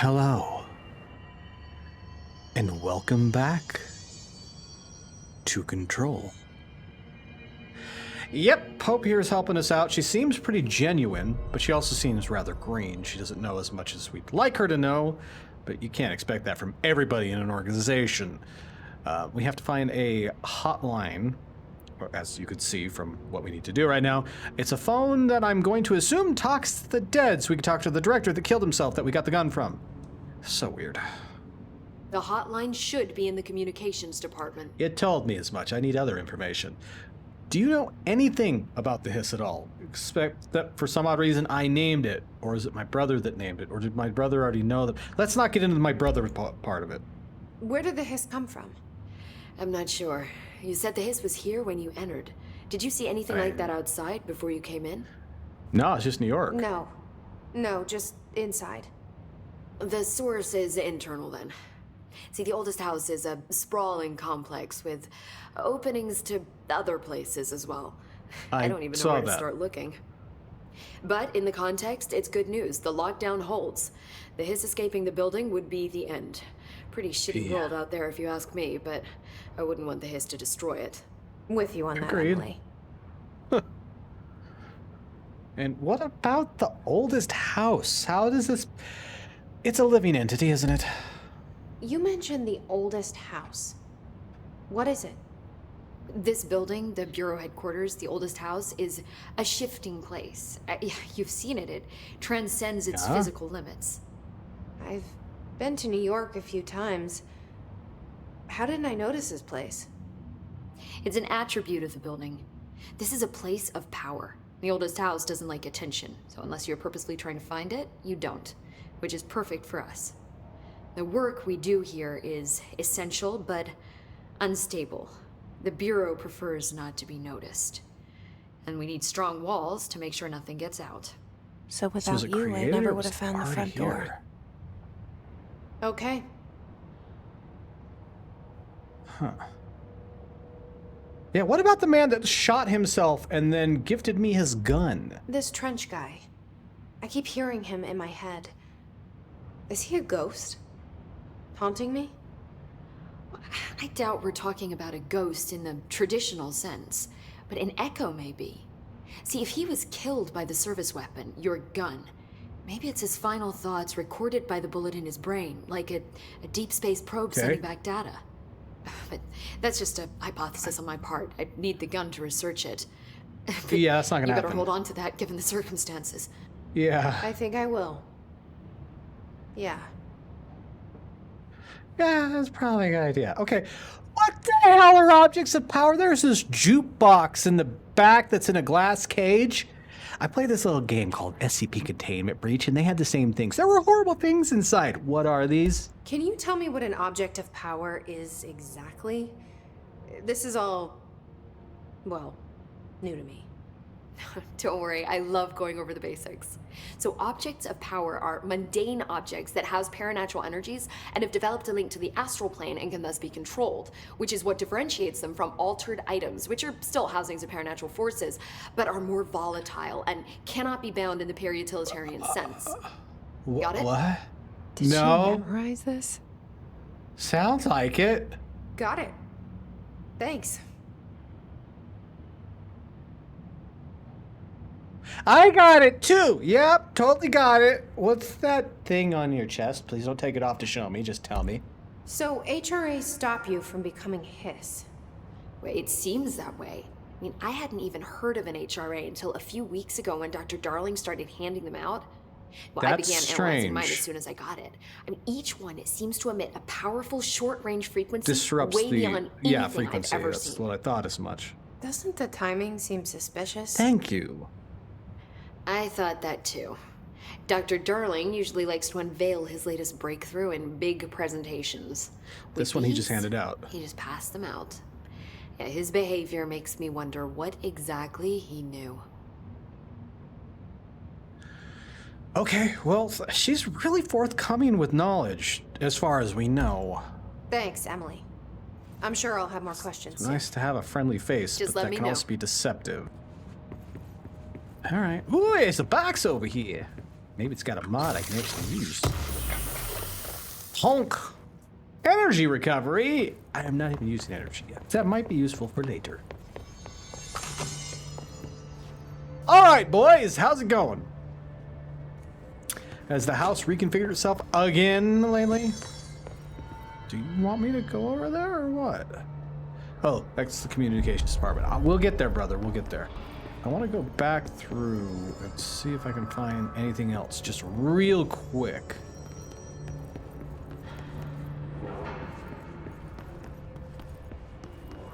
Hello, and welcome back to Control. Yep, Pope here is helping us out. She seems pretty genuine, but she also seems rather green. She doesn't know as much as we'd like her to know, but you can't expect that from everybody in an organization. We have to find a hotline, as you could see from what we need to do right now. It's a phone that I'm going to assume talks to the dead, so we can talk to the director that killed himself that we got the gun from. So weird. The hotline should be in the communications department. It told me as much. I need other information. Do you know anything about the hiss at all? Except that for some odd reason I named it. Or is it my brother that named it? Or did my brother already know that? Let's not get into my brother part of it. Where did the hiss come from? I'm not sure. You said the hiss was here when you entered. Did you see anything like that outside before you came in? No, it's just New York. No, just inside. The source is internal then. See, the oldest house is a sprawling complex with openings to other places as well. I don't even know where to start looking. But in the context, it's good news. The lockdown holds. The hiss escaping the building would be the end. Pretty shitty world out there if you ask me, but I wouldn't want the hiss to destroy it. With you on Agreed. that, Emily. And what about the oldest house? How does this... It's a living entity, isn't it? You mentioned the oldest house. What is it? This building, the Bureau headquarters, the oldest house, is a shifting place. You've seen it. It transcends its physical limits. I've been to New York a few times. How didn't I notice this place? It's an attribute of the building. This is a place of power. The oldest house doesn't like attention, so unless you're purposely trying to find it, you don't, which is perfect for us. The work we do here is essential, but unstable. The Bureau prefers not to be noticed. And we need strong walls to make sure nothing gets out. So without you, I never would have found the front door. Okay. Huh. Yeah, what about the man that shot himself and then gifted me his gun? This trench guy. I keep hearing him in my head. Is he a ghost? Haunting me? I doubt we're talking about a ghost in the traditional sense, but an echo maybe. See, if he was killed by the service weapon, your gun, maybe it's his final thoughts recorded by the bullet in his brain, like a deep space probe sending back data. But that's just a hypothesis on my part. I need the gun to research it. Yeah, that's not gonna happen. You better hold on to that given the circumstances. Yeah. I think I will. Yeah. Yeah, that's probably a good idea. Okay, what the hell are objects of power? There's this jukebox in the back that's in a glass cage. I played this little game called SCP Containment Breach, and they had the same things. There were horrible things inside. What are these? Can you tell me what an object of power is exactly? This is all, well, new to me. Don't worry, I love going over the basics. So objects of power are mundane objects that house paranatural energies and have developed a link to the astral plane and can thus be controlled, which is what differentiates them from altered items, which are still housings of paranatural forces, but are more volatile and cannot be bound in the peri-utilitarian sense. Got it? What? Did No. she memorize this? Sounds like it. Got it. Thanks. I got it too. Yep, totally got it. What's that thing on your chest? Please don't take it off to show me. Just tell me. So HRA stop you from becoming hiss? Well, it seems that way. I mean, I hadn't even heard of an HRA until a few weeks ago when Dr. Darling started handing them out. Well, I began analyzing mine as soon as I got it. I mean, each one, it seems to emit a powerful short-range frequency Disrupts way beyond anything frequency. I've ever That's seen. what I thought as much. Doesn't the timing seem suspicious? Thank you. I thought that too. Dr. Darling usually likes to unveil his latest breakthrough in big presentations. This one he just handed out. He just passed them out. Yeah, his behavior makes me wonder what exactly he knew. Okay, well, she's really forthcoming with knowledge, as far as we know. Thanks, Emily. I'm sure I'll have more questions It's soon. nice to have a friendly face, Just but let that me can know. also be deceptive. All right. Ooh, there's a box over here. Maybe it's got a mod I can actually use. Honk. Energy recovery. I am not even using energy yet. That might be useful for later. All right, boys. How's it going? Has the house reconfigured itself again lately? Do you want me to go over there or what? Oh, that's the communications department. We'll get there, brother. We'll get there. I want to go back through and see if I can find anything else, just real quick.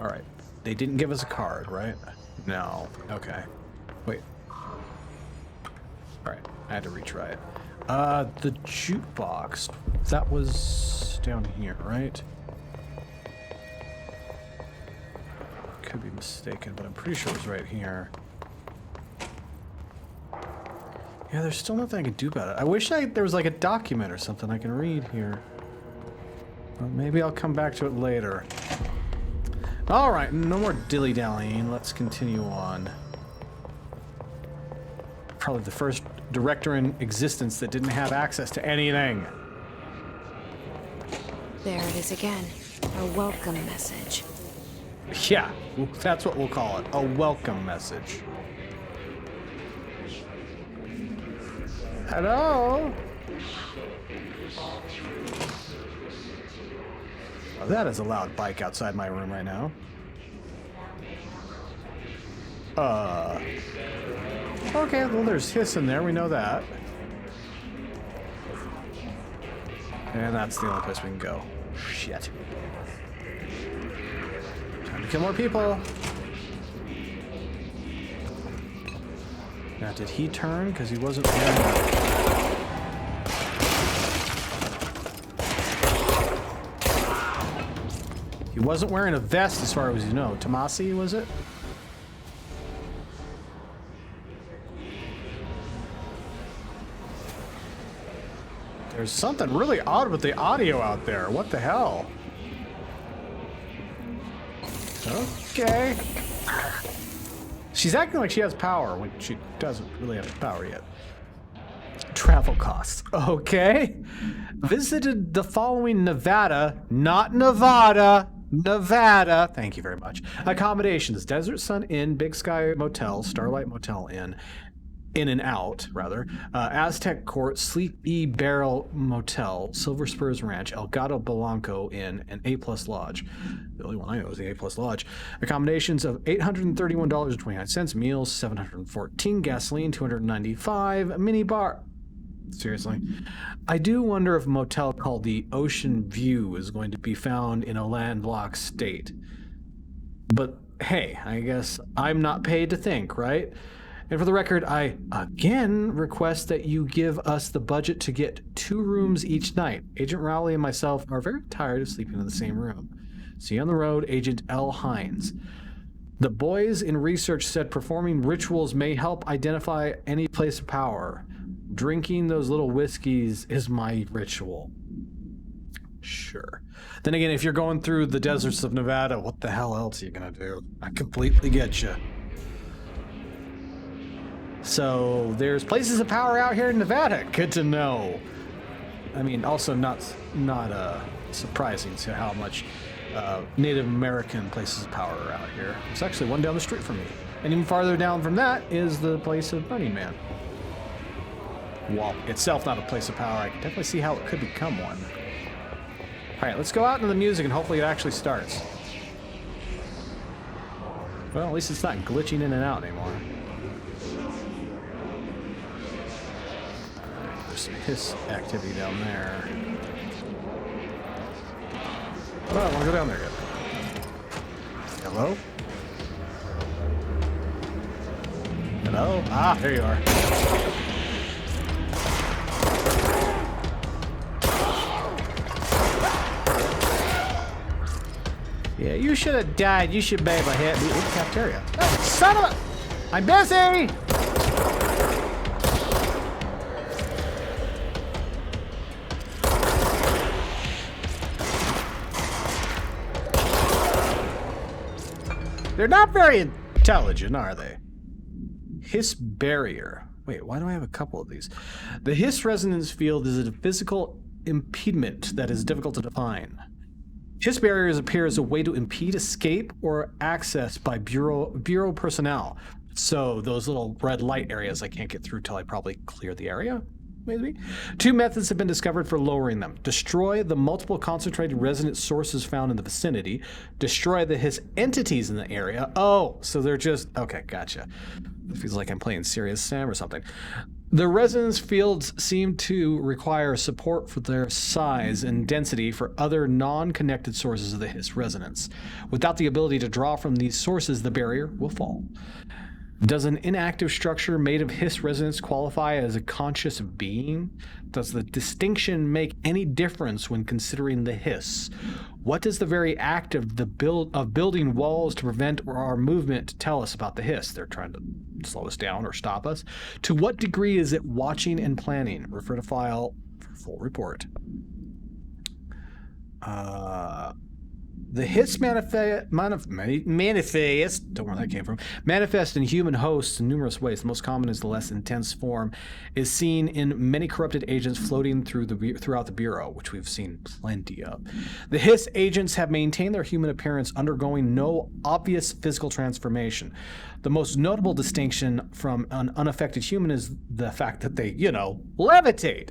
All right. They didn't give us a card, right? No. Okay. Wait. All right. I had to retry it. The jukebox. That was down here, right? Could be mistaken, but I'm pretty sure it was right here. Yeah, there's still nothing I can do about it. I wish there was like a document or something I can read here. Well, maybe I'll come back to it later. All right, no more dilly-dallying. Let's continue on. Probably the first director in existence that didn't have access to anything. There it is again. A welcome message. Yeah, that's what we'll call it. A welcome message. Hello? Oh, that is a loud bike outside my room right now. Okay, well, there's hiss in there. We know that. And that's the only place we can go. Shit. Time to kill more people. Now, did he turn? Because he wasn't wearing... He wasn't wearing a vest as far as you know. Tomasi, was it? There's something really odd with the audio out there. What the hell? Okay. She's acting like she has power when she doesn't really have power yet. Travel costs. Okay. Visited the following Nevada, not Nevada. Nevada. Thank you very much. Accommodations: Desert Sun Inn, Big Sky Motel, Starlight Motel Inn, In and Out, rather, Aztec Court, Sleepy Barrel Motel, Silver Spurs Ranch, El Gato Blanco Inn, and A Plus Lodge. The only one I know is the A Plus Lodge. Accommodations of $831.29, meals $714, gasoline $295, mini bar. Seriously. I do wonder if a motel called the Ocean View is going to be found in a landlocked state. But hey, I guess I'm not paid to think, right? And for the record, I again request that you give us the budget to get 2 rooms each night. Agent Rowley and myself are very tired of sleeping in the same room. See you on the road, Agent L. Hines. The boys in research said performing rituals may help identify any place of power. Drinking those little whiskeys is my ritual. Sure. Then again, if you're going through the deserts of Nevada, what the hell else are you gonna do? I completely get you. So there's places of power out here in Nevada. Good to know. I mean, also not surprising to how much Native American places of power are out here. There's actually one down the street from me. And even farther down from that is the place of Burning Man. Well, itself not a place of power. I can definitely see how it could become one. All right, let's go out into the music and hopefully it actually starts. Well, at least it's not glitching in and out anymore. There's some hiss activity down there. Oh, I want to go down there yet. Hello? Hello? Ah, there you are. Yeah, you should have died. You should be able to hit me. Ooh, cafeteria. Oh, son of a... I'm busy! They're not very intelligent, are they? Hiss barrier. Wait, why do I have a couple of these? The hiss resonance field is a physical impediment that is difficult to define. Hiss barriers appear as a way to impede escape or access by bureau personnel. So those little red light areas I can't get through till I probably clear the area, maybe? 2 methods have been discovered for lowering them. Destroy the multiple concentrated resonant sources found in the vicinity. Destroy the hiss entities in the area. Oh, so they're just... Okay, gotcha. It feels like I'm playing Serious Sam or something. The resonance fields seem to require support for their size and density for other non-connected sources of the hiss resonance. Without the ability to draw from these sources, the barrier will fall. Does an inactive structure made of hiss resonance qualify as a conscious being? Does the distinction make any difference when considering the hiss? What does the very act of building walls to prevent our movement tell us about the hiss? They're trying to slow us down or stop us. To what degree is it watching and planning? Refer to file for full report. The hiss manifest, don't know where that came from, manifest in human hosts in numerous ways. The most common is the less intense form, is seen in many corrupted agents floating throughout the Bureau, which we've seen plenty of. The hiss agents have maintained their human appearance, undergoing no obvious physical transformation. The most notable distinction from an unaffected human is the fact that they, levitate.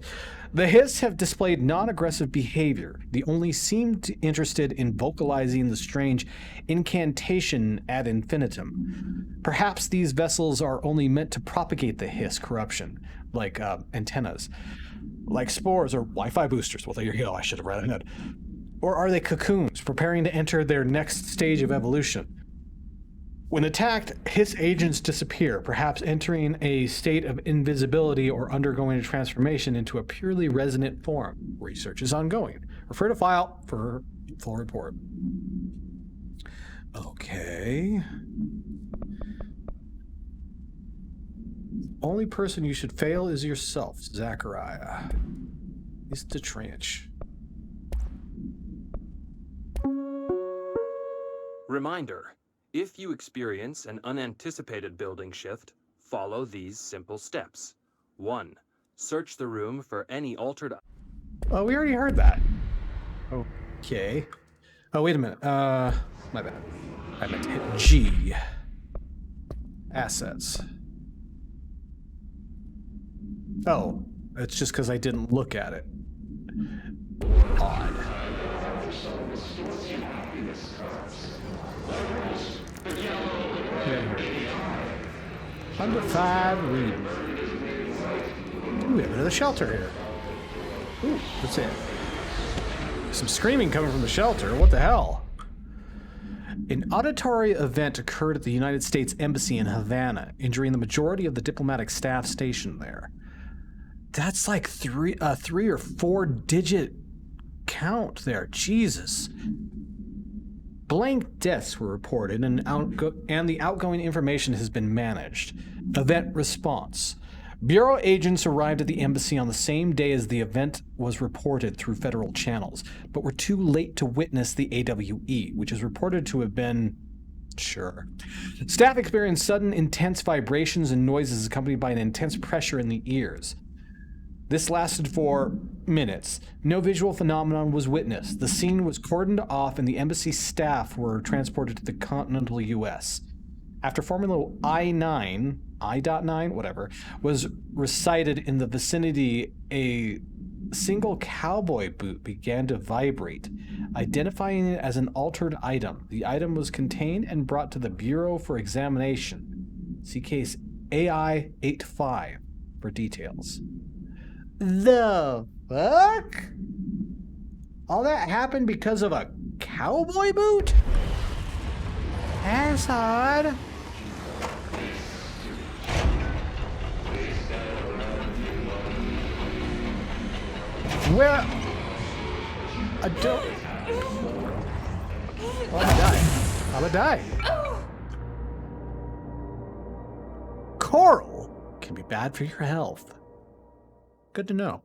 The hiss have displayed non-aggressive behavior. They only seemed interested in vocalizing the strange incantation ad infinitum. Perhaps these vessels are only meant to propagate the hiss corruption, like antennas, like spores or Wi-Fi boosters. Well, there you go. I should have read ahead. Or are they cocoons, preparing to enter their next stage of evolution? When attacked, hiss agents disappear, perhaps entering a state of invisibility or undergoing a transformation into a purely resonant form. Research is ongoing. Refer to file for full report. Okay. Only person you should fail is yourself, Zachariah. Is the trench. Reminder. If you experience an unanticipated building shift, follow these simple steps. 1. Search the room for any altered... Oh, we already heard that. Okay. Oh, wait a minute. My bad. I meant to hit G. Assets. Oh, it's just because I didn't look at it. Odd. Number 5 reading. Ooh, we have another shelter here. Ooh, what's it? Some screaming coming from the shelter. What the hell? An auditory event occurred at the United States Embassy in Havana, injuring the majority of the diplomatic staff stationed there. That's like three or four digit count there. Jesus. Blank deaths were reported, and the outgoing information has been managed. Event response. Bureau agents arrived at the embassy on the same day as the event was reported through federal channels, but were too late to witness the AWE, which is reported to have been... Sure. Staff experienced sudden, intense vibrations and noises accompanied by an intense pressure in the ears. This lasted for minutes. No visual phenomenon was witnessed. The scene was cordoned off and the embassy staff were transported to the continental U.S. After Formula I.9, whatever, was recited in the vicinity, a single cowboy boot began to vibrate, identifying it as an altered item. The item was contained and brought to the Bureau for examination. See case AI-85 for details. The fuck? All that happened because of a cowboy boot? That's odd. Well, I don't... Oh, I'm gonna die. Coral can be bad for your health. Good to know.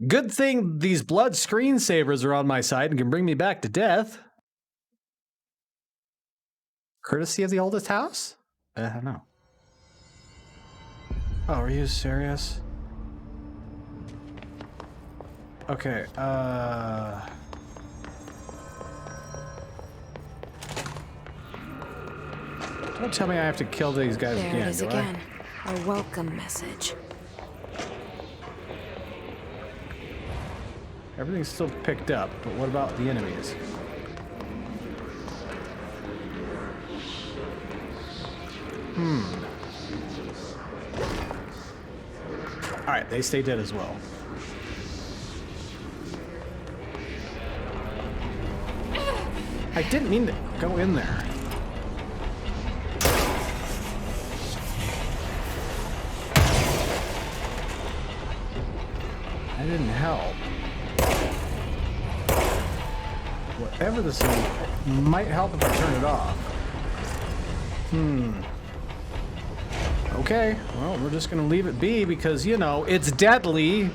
Good thing these blood screensavers are on my side and can bring me back to death. Courtesy of the oldest house? I don't know. Oh, are you serious? Okay, don't tell me I have to kill these guys There again, it is do again. A welcome message. Everything's still picked up, but what about the enemies? Alright, they stay dead as well. I didn't mean to go in there. That didn't help. Whatever this is, might help if I turn it off. Okay, well, we're just gonna leave it be because, you know, it's deadly.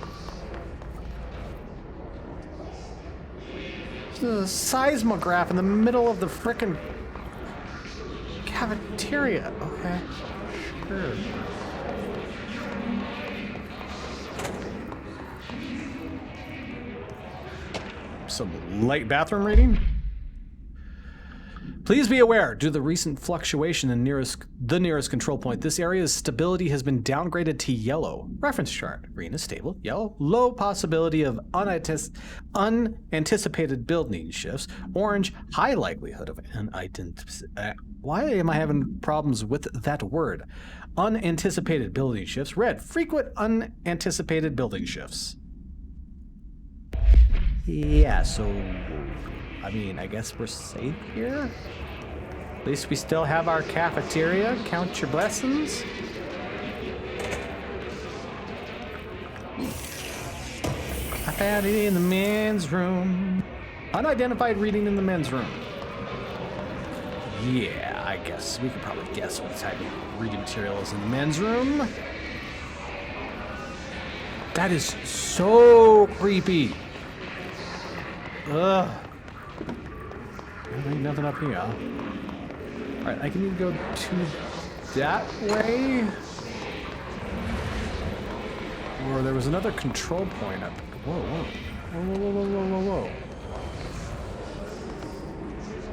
There's a seismograph in the middle of the frickin' cafeteria. Okay, sure. Some light bathroom reading. Please be aware, due to the recent fluctuation in the nearest control point, this area's stability has been downgraded to yellow. Reference chart. Green is stable. Yellow, low possibility of unanticipated building shifts. Orange, high likelihood of why am I having problems with that word? Unanticipated building shifts. Red, frequent unanticipated building shifts. Yeah, so, I mean, I guess we're safe here? At least we still have our cafeteria. Count your blessings. I found it in the men's room. Unidentified reading in the men's room. Yeah, I guess we could probably guess what type of reading material is in the men's room. That is so creepy. Ugh. There ain't nothing up here. Alright, I can either go to that way. Or there was another control point up. Whoa, whoa. Whoa, whoa, whoa, whoa, whoa, whoa.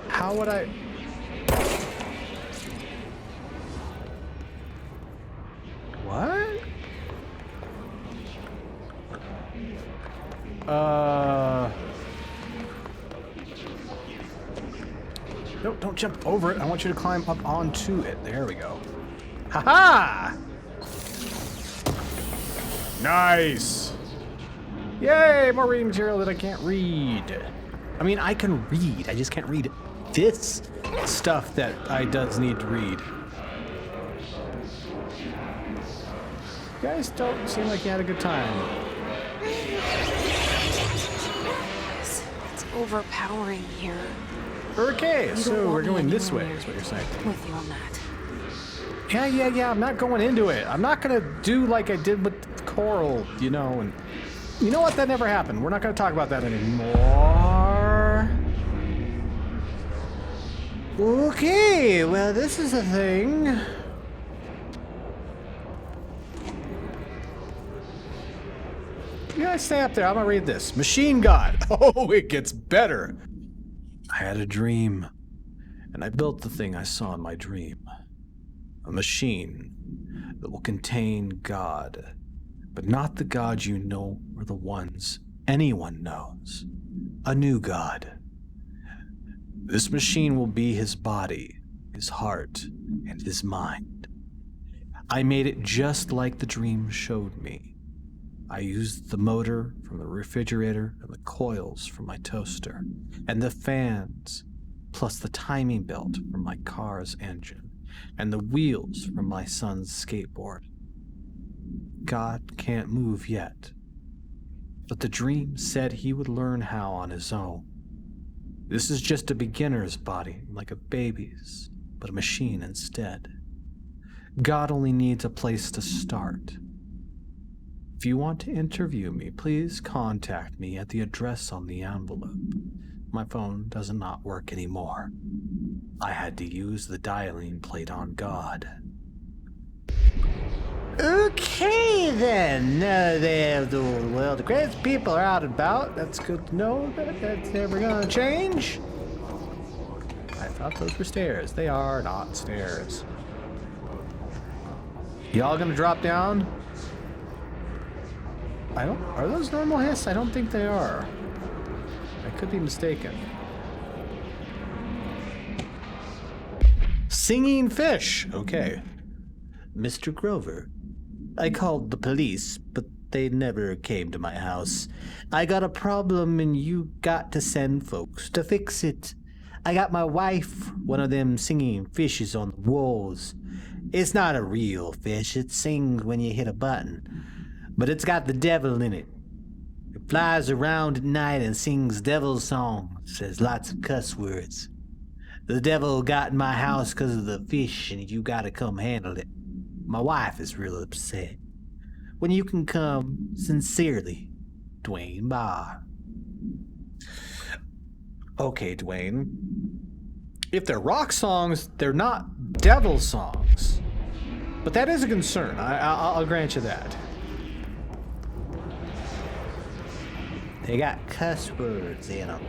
How would I... What? No, don't jump over it. I want you to climb up onto it. There we go. Ha-ha! Nice! Yay! More reading material that I can't read. I mean, I can read. I just can't read this stuff that I does need to read. You guys don't seem like you had a good time. It's overpowering here. Okay, so we're going this way, is what you're saying. With you on that. Yeah, I'm not going into it. I'm not gonna do like I did with Coral, you know, and you know what? That never happened. We're not gonna talk about that anymore. Okay, well, this is a thing. You guys stay up there. I'm gonna read this. Machine God. Oh, it gets better. I had a dream, and I built the thing I saw in my dream. A machine that will contain God, but not the God you know or the ones anyone knows. A new God. This machine will be his body, his heart, and his mind. I made it just like the dream showed me. I used the motor from the refrigerator and the coils from my toaster, and the fans, plus the timing belt from my car's engine, and the wheels from my son's skateboard. God can't move yet, but the dream said he would learn how on his own. This is just a beginner's body, like a baby's, but a machine instead. God only needs a place to start. If you want to interview me, please contact me at the address on the envelope. My phone does not work anymore. I had to use the dialing plate on God. Okay, Alrighty then. Well, the crazy people are out and about. That's good to know. That's never gonna change. I thought those were stairs. They are not stairs. Y'all gonna drop down? Are those normal hiss? I don't think they are. I could be mistaken. Singing fish. Okay. Mr. Grover, I called the police, but they never came to my house. I got a problem and you got to send folks to fix it. I got my wife one of them singing fishes on the walls. It's not a real fish. It sings when you hit a button. But it's got the devil in it. It flies around at night and sings devil songs, says lots of cuss words. The devil got in my house because of the fish, and you gotta come handle it. My wife is real upset. When you can come, sincerely, Dwayne Barr. Okay, Dwayne. If they're rock songs, they're not devil songs. But that is a concern. I'll grant you that. They got cuss words in them.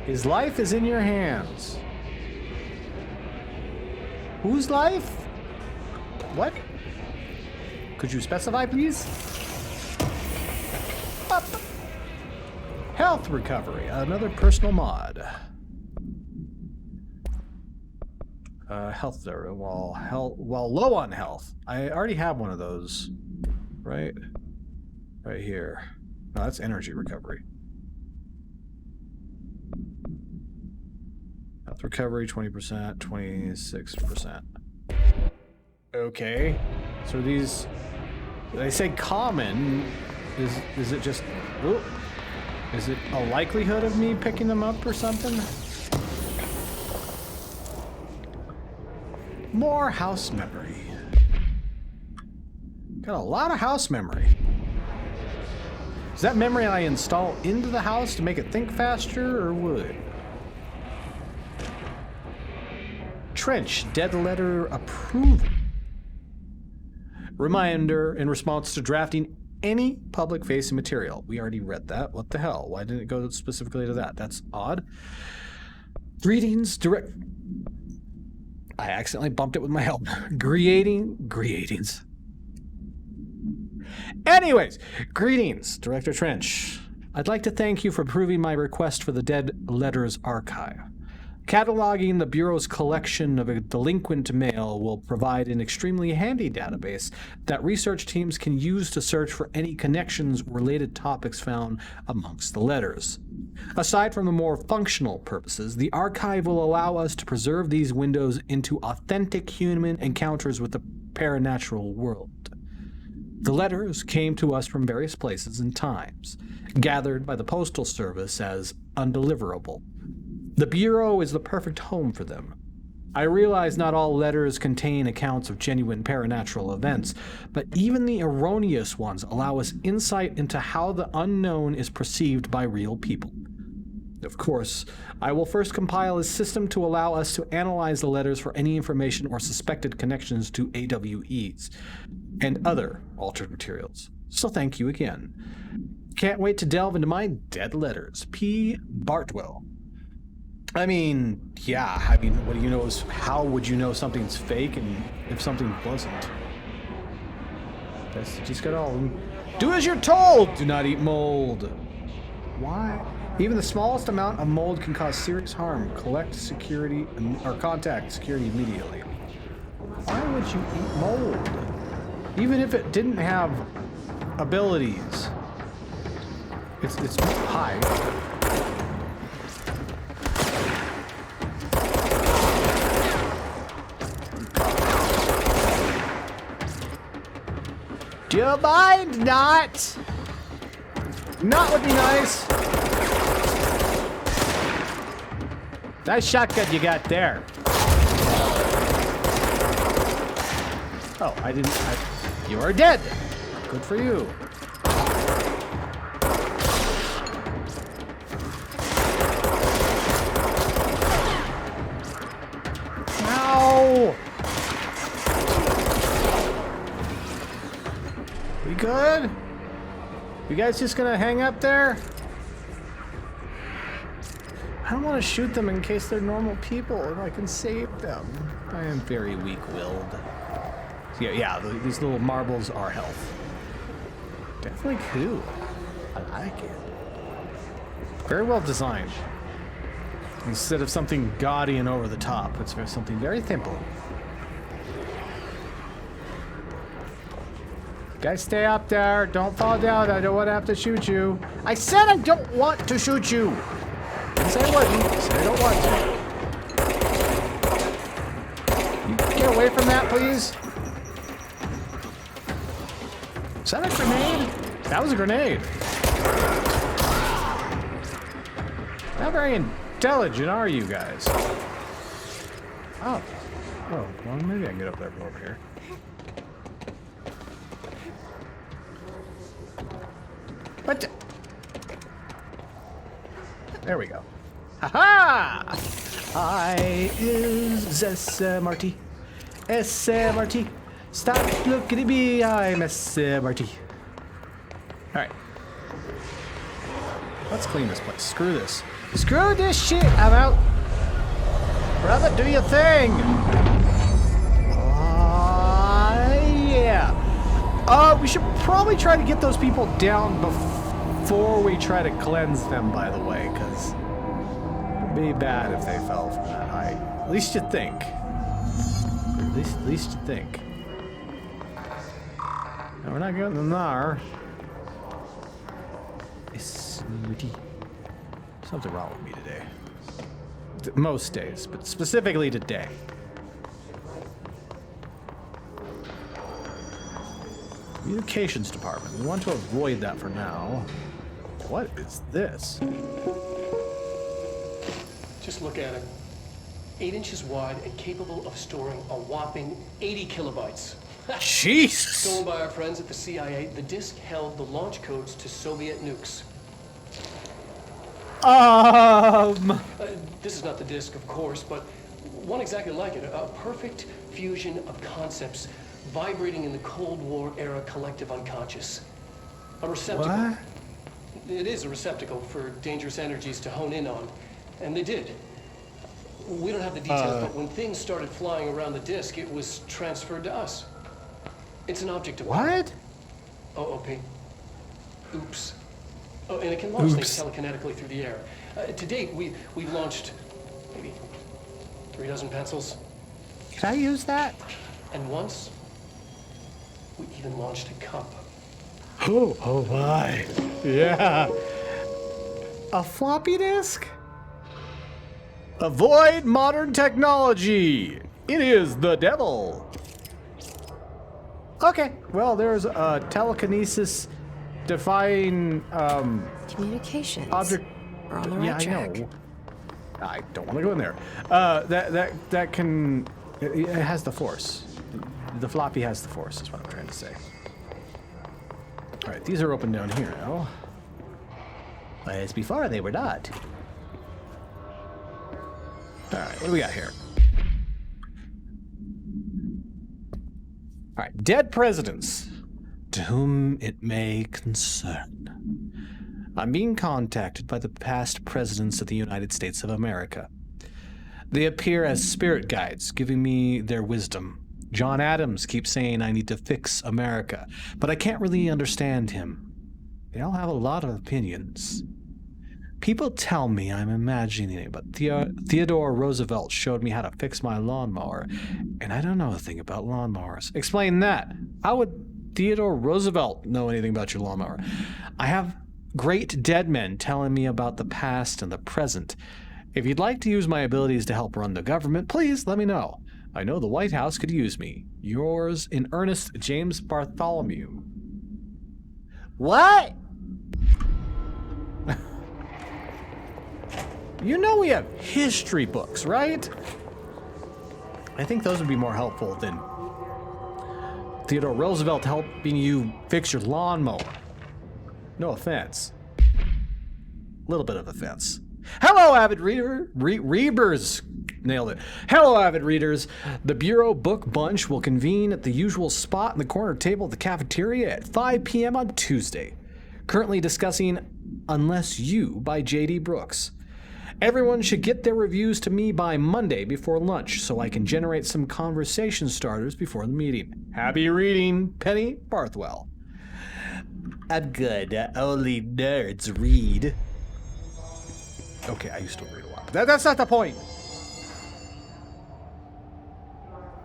His life is in your hands. Whose life? What? Could you specify, please? Up. Health recovery, another personal mod. Health there. While low on health, I already have one of those, right here. No, that's energy recovery. Health recovery 20%, 26%. Okay, so these, they say common. Is it just? Ooh, is it a likelihood of me picking them up or something? More house memory. Got a lot of house memory. Is that memory I install into the house to make it think faster, or would? Trench, dead letter approval. Reminder in response to drafting any public-facing material. We already read that. What the hell? Why didn't it go specifically to that? That's odd. Greetings, direct... I accidentally bumped it with my help. Greetings. Anyways, greetings, Director Trench. I'd like to thank you for approving my request for the Dead Letters Archive. Cataloging the Bureau's collection of delinquent mail will provide an extremely handy database that research teams can use to search for any connections or related topics found amongst the letters. Aside from the more functional purposes, the archive will allow us to preserve these windows into authentic human encounters with the paranatural world. The letters came to us from various places and times, gathered by the Postal Service as undeliverable. The Bureau is the perfect home for them. I realize not all letters contain accounts of genuine paranatural events, but even the erroneous ones allow us insight into how the unknown is perceived by real people. Of course, I will first compile a system to allow us to analyze the letters for any information or suspected connections to AWEs and other altered materials. So thank you again. Can't wait to delve into my dead letters. P. Bartwell. I mean, yeah, what do you know is, how would you know something's fake and if something wasn't? That's just got all. Do as you're told! Do not eat mold. Why? Even the smallest amount of mold can cause serious harm. Contact security immediately. Why would you eat mold? Even if it didn't have abilities. It's high. Do you mind not? Not would be nice. Nice shotgun you got there. Oh, you are dead. Good for you. Ow! We good? You guys just gonna hang up there? I don't want to shoot them in case they're normal people and I can save them. I am very weak-willed. So yeah, these little marbles are health. Definitely cool. I like it. Very well designed. Instead of something gaudy and over the top, it's something very simple. Guys, stay up there. Don't fall down. I don't want to have to shoot you. I said I don't want to shoot you. I didn't say I wouldn't. I said I don't want to. You get away from that, please. Is that a grenade? That was a grenade. Not very intelligent, are you guys? Oh. Oh, well, maybe I can get up there from over here. What? There we go. Ha-ha! I is SMRT. SMRT. Stop looking at me. I'm SMRT. Alright. Let's clean this place. Screw this. Screw this shit. I'm out. Brother, do your thing. Yeah. We should probably try to get those people down before we try to cleanse them, by the way, because it'd be bad if they fell from that height. At least you think. At least you think. No, we're not getting them there. Something wrong with me today. Most days, but specifically today. Communications department. We want to avoid that for now. What is this? Just look at it. 8 inches wide and capable of storing a whopping 80 kilobytes. Jesus! Stolen by our friends at the CIA, the disk held the launch codes to Soviet nukes. This is not the disk, of course, but one exactly like it. A perfect fusion of concepts vibrating in the Cold War era collective unconscious. A receptacle. What? It is a receptacle for dangerous energies to hone in on. And they did. We don't have the details, but when things started flying around the disk, it was transferred to us. It's an object of what? OP. Oops. Oh, and it can launch things telekinetically through the air. To date, we've launched maybe 3 dozen pencils. Can I use that? And once, we even launched a cup. Oh my. Yeah. A floppy disk? Avoid modern technology. It is the devil. Okay, well, there's a telekinesis defying communications object. We're on the right track. I know. I don't want to go in there. That can. It has the force. The floppy has the force. Is what I'm trying to say. All right, these are open down here now. As before, they were not. All right, what do we got here? All right, dead presidents, to whom it may concern. I'm being contacted by the past presidents of the United States of America. They appear as spirit guides, giving me their wisdom. John Adams keeps saying I need to fix America, but I can't really understand him. They all have a lot of opinions. People tell me I'm imagining it, but Theodore Roosevelt showed me how to fix my lawnmower, and I don't know a thing about lawnmowers. Explain that. How would Theodore Roosevelt know anything about your lawnmower? I have great dead men telling me about the past and the present. If you'd like to use my abilities to help run the government, please let me know. I know the White House could use me. Yours in earnest, James Bartholomew. What? You know we have history books, right? I think those would be more helpful than Theodore Roosevelt helping you fix your lawnmower. No offense. A little bit of offense. Hello, avid reader, readers. Nailed it. Hello, avid readers. The Bureau Book Bunch will convene at the usual spot in the corner table of the cafeteria at 5 p.m. on Tuesday. Currently discussing Unless You by J.D. Brooks. Everyone should get their reviews to me by Monday before lunch so I can generate some conversation starters before the meeting. Happy reading, Penny Barthwell. I'm good. Only nerds read. Okay, I used to read a lot. That's not the point.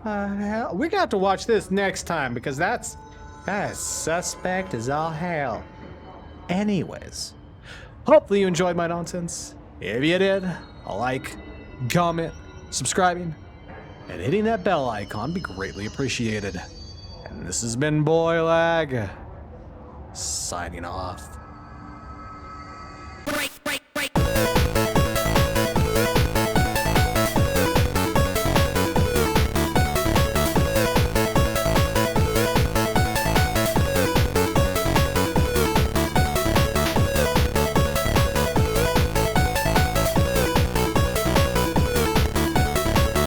We're gonna have to watch this next time because that's suspect as all hell. Anyways, hopefully you enjoyed my nonsense. If you did, a like, comment, subscribing, and hitting that bell icon be greatly appreciated. And this has been Boylag, signing off.